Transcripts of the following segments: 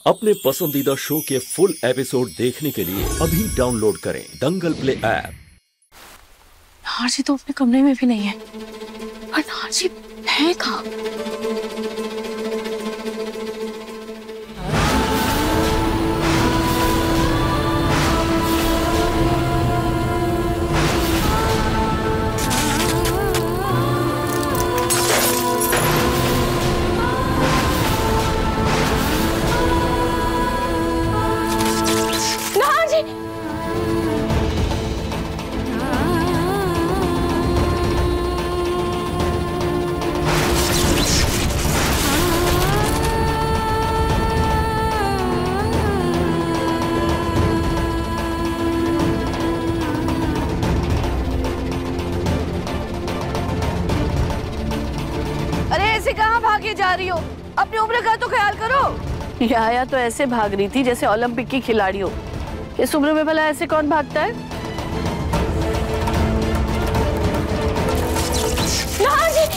अपने पसंदीदा शो के फुल एपिसोड देखने के लिए अभी डाउनलोड करें दंगल प्ले ऐप। नाहर जी तो अपने कमरे में भी नहीं है, और नाहर जी है कहाँ? कहाँ भागे जा रही हो? अपनी उम्र का तो ख्याल करो। याया तो ऐसे भाग रही थी जैसे ओलंपिक की खिलाड़ी हो। इस उम्र में भला ऐसे कौन भागता है? नाहर जी!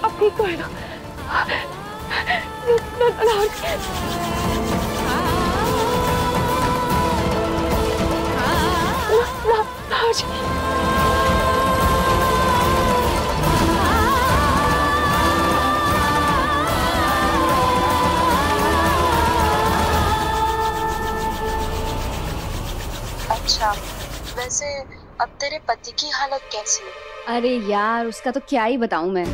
अब ठीक तो है ना? अच्छा, वैसे अब तेरे पति की हालत कैसी है? अरे यार, उसका तो क्या ही बताऊं मैं।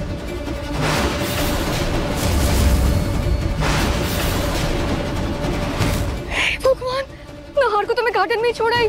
भगवान, नाहर को तो मैं गार्डन में ही छोड़ा ही।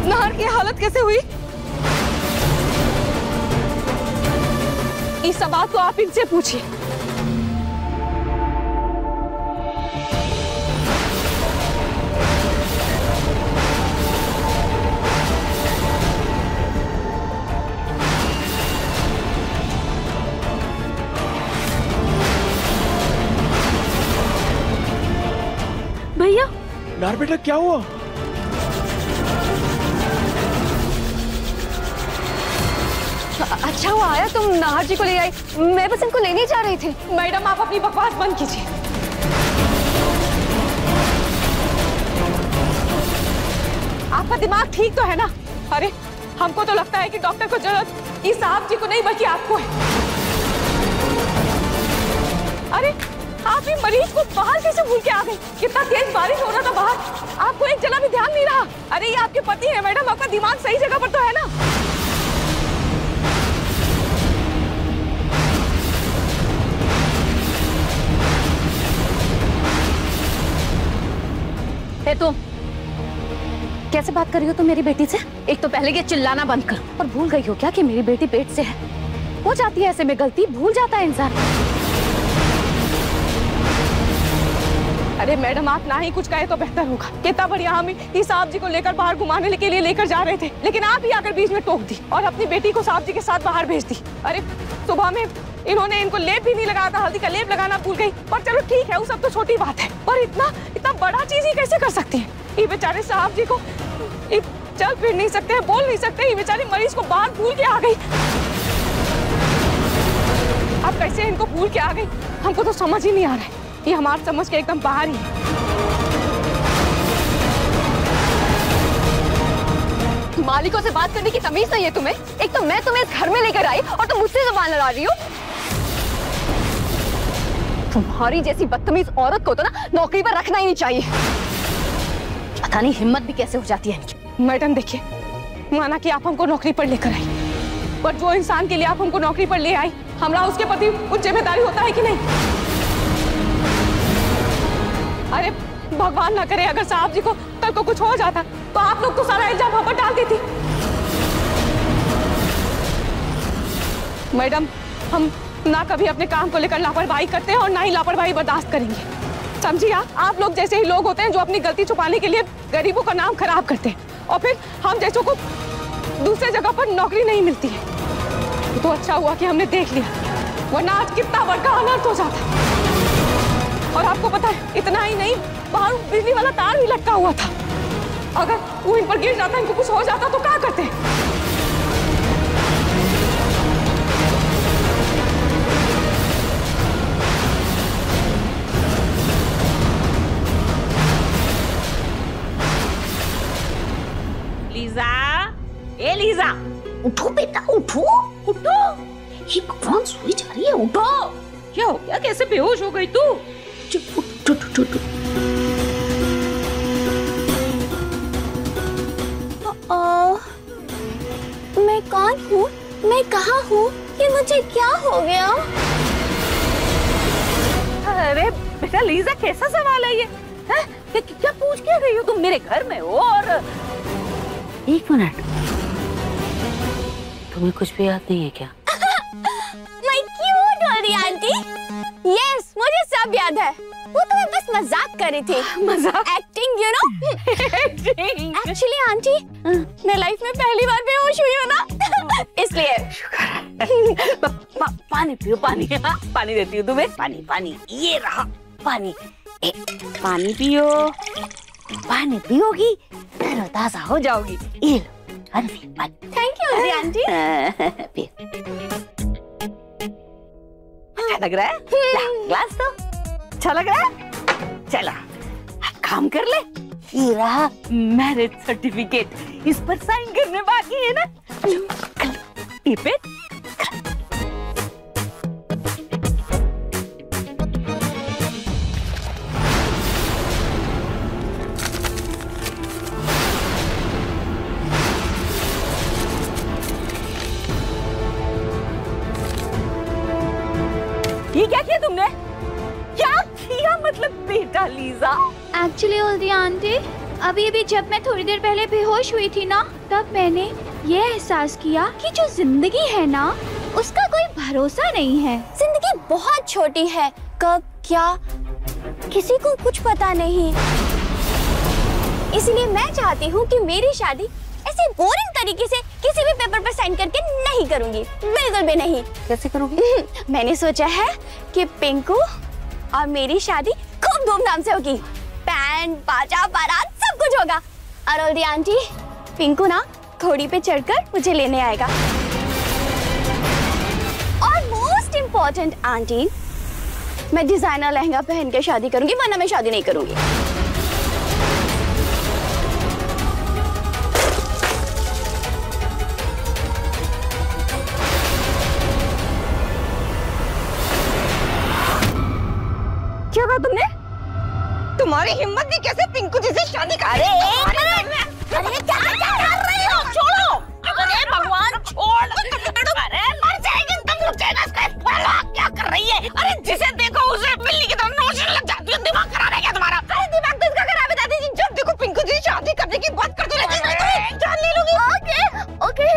नाहर की हालत कैसे हुई? इस सवाल तो आप इनसे पूछिए। भैया, नाहर बेटा क्या हुआ? अच्छा हुआ आया तुम नाहर जी को ले आई। मैं बस इनको लेने जा रही थी। मैडम, आप अपनी बकवास बंद कीजिए। आपका दिमाग ठीक तो है ना? अरे हमको तो लगता है कि डॉक्टर को जरूरत इस साहब जी को नहीं बल्कि आपको है। अरे आप ये मरीज को बाहर कैसे भूल के आ गई? कितना तेज बारिश हो रहा था बाहर, आपको एक जरा भी ध्यान नहीं रहा। अरे ये आपके पति है मैडम, आपका दिमाग सही जगह पर तो है ना? तुम कैसे बात कर रही हो तुम मेरी बेटी से? एक तो पहले ये चिल्लाना बंद करो। और भूल गई हो क्या कि मेरी बेटी पेट से है? हो जाती है ऐसे में गलती, भूल जाता है इंसान। अरे मैडम, आप ना ही कुछ कहे तो बेहतर होगा। कितना बढ़िया हम इस साहब जी को लेकर बाहर घुमाने के लिए लेकर जा रहे थे, लेकिन आप ही आकर बीच में टोक दी और अपनी बेटी को साहब जी के साथ बाहर भेज दी। अरे सुबह में इन्होंने इनको लेप भी नहीं लगाया था, हल्दी का लेप लगाना भूल गई। पर चलो ठीक है, वो सब तो छोटी बात है, पर इतना बड़ा चीज ही कैसे कर सकती है? ये बेचारे साहब जी को चल फिर नहीं सकते, बोल नहीं सकते, ये बेचारी मरीज को बाहर भूल के आ गई। अब कैसे इनको भूल के आ गई, हमको तो समझ ही नहीं आ रहा है। ये हमारे समझ के एकदम बाहर ही है। मालिकों से बात करने की तमीज नहीं है तुम्हें? एक तो मैं तुम्हें इस घर में लेकर आई और तुम मुझसे जुबान लड़ा रही हो। तुम्हारी जैसी बदतमीज औरत को तो ना नौकरी पर रखना ही नहीं चाहिए। पता नहीं हिम्मत भी कैसे हो जाती है इनकी। मैडम देखिए, माना कि आप हमको नौकरी पर लेकर आई, पर जो इंसान के लिए आप हमको नौकरी पर ले आई, हमरा उसके प्रति कुछ जिम्मेदारी होता है कि नहीं? अरे भगवान ना करे अगर साहब जी को कल को कुछ हो जाता तो आप लोग तो सारा इल्जाम हम पर डाल देती। मैडम, हम ना कभी अपने काम को लेकर लापरवाही करते हैं और ना ही लापरवाही बर्दाश्त करेंगे। समझिए, आप लोग जैसे ही लोग होते हैं जो अपनी गलती छुपाने के लिए गरीबों का नाम खराब करते हैं और फिर हम जैसों को दूसरे जगह पर नौकरी नहीं मिलती है। तो अच्छा हुआ कि हमने देख लिया, वरना आज कितना बड़का अनर्थ हो जाता। और आपको पता है, इतना ही नहीं, बाहर बिजली वाला तार भी लटका हुआ था। अगर वो इन पर गिर जाता, इनको कुछ हो जाता तो क्या करते? लीजा, ए लीजा, उठो बेटा, उठो उठो। ये भगवान, सोई जा रही है, उठो। क्या हो गया? कैसे बेहोश हो गई तू? चुप, उठ उठ उठ। मैं कौन हूँ? मैं कहाँ हूँ? ये मुझे क्या हो गया? अरे बेटा लीजा, कैसा सवाल है ये? क्या पूछ के गई हो तुम? मेरे घर में हो और... एक मिनट, तुम्हें कुछ भी याद नहीं है क्या? मैं क्यूट हो रही आंटी? यस, मुझे सब याद है। वो तो मैं बस मजाक कर रही थी। मजाक? Acting, you know. Actually aunty, मैं लाइफ में पहली बार बेहोश हुई हूँ ना, इसलिए। पानी पियो, पानी। पानी देती हूँ तुम्हें। पानी पानी, ये रहा पानी। पानी पियो, पानी पियोगी तरोताजा हो जाओगी। ये लो, थैंक यू आंटी। अच्छा लग रहा है? ग्लास दो। अच्छा लग रहा है? चला, अब काम कर ले। ये रहा मैरिज सर्टिफिकेट, इस पर साइन करने बाकी है ना? ये पे ये क्या किया तुमने? क्या किया मतलब बेटा लीजा? एक्चुअली ओल्डी आंटी, अभी भी जब मैं थोड़ी देर पहले बेहोश हुई थी ना, तब मैंने ये एहसास किया कि जो जिंदगी है ना, उसका कोई भरोसा नहीं है। जिंदगी बहुत छोटी है, कब क्या किसी को कुछ पता नहीं। इसलिए मैं चाहती हूँ कि मेरी शादी ऐसे बोरिंग तरीके से किसी भी पेपर पर साइन करके नहीं करूँगी, बिल्कुल भी नहीं। कैसे करोगी? मैंने सोचा है कि पिंकू और मेरी शादी खूब धूमधाम से होगी। बैंड बाजा बारात सब कुछ होगा। और ओल्डी आंटी, पिंकू ना घोड़ी पे चढ़कर मुझे लेने आएगा। और मोस्ट इम्पोर्टेंट आंटी, मैं डिजाइनर लहंगा पहन के शादी करूंगी, वरना मैं शादी नहीं करूंगी। क्या कहा तुमने? तुम्हारी हिम्मत भी कैसे पिंकू जी से शादी कर? अरे क्या कर रही हो? छोड़ो! अरे भगवान, छोड़! अरे मर जाएगी तुम लोग। क्या कर रही है? अरे जिसे देखो उसे बिल्ली की तरह नोचने लग जाती हो। दिमाग खराब है क्या तुम्हारा? अरे दिमाग तो इसका खराब है दादी जी। जब देखो पिंकू जी शादी करने की बात करती रहती है। जान ले लूंगी। ओके,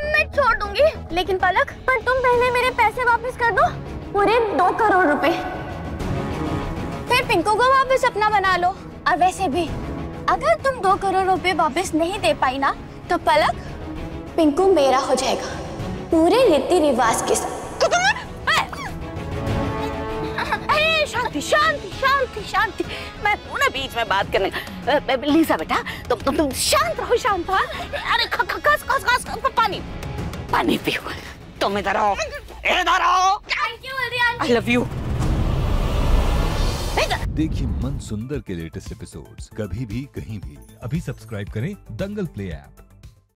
मैं छोड़ दूंगी, लेकिन पलक, पर तुम पहले मेरे पैसे वापस कर दो, पूरे 2 करोड़ रुपए। फिर पिंकू को वापस अपना बना लो। और वैसे भी अगर तुम 2 करोड़ रुपए वापस नहीं दे पाई ना, तो पलक, पिंकू मेरा हो जाएगा पूरे रीति रिवाज के साथ। शांति शांति शांति शांति, मैं हूं ना बीच में बात करने। लीजा बेटा, तुम शांत रहो, शांत रहो। अरे खस खस खस पानी पानी पियो। तुम इधर आओ, इधर आओ। Thank you, I love you. देखिए मन सुंदर के लेटेस्ट एपिसोड्स कभी भी कहीं भी। अभी सब्सक्राइब करें दंगल प्ले ऐप।